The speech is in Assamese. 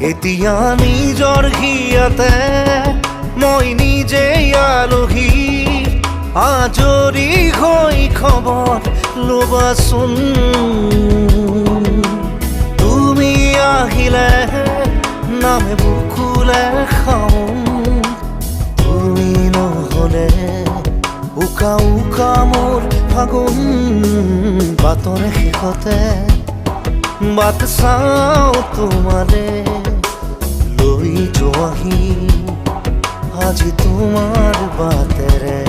এতিয়া নিজৰ হিয়াতে মই নিজেই আলহী আজৰি হৈ খবৰ ল'বাচোন তুমি আহিলে নামে বুকুলে খাওঁ তুমি নহ'লে উকা উকা মোৰ ফাগুন বাটৰ শেষতে বাট চাওঁ তোমালে লৈ যোৱাহি আজি তোমাৰ বাটেৰে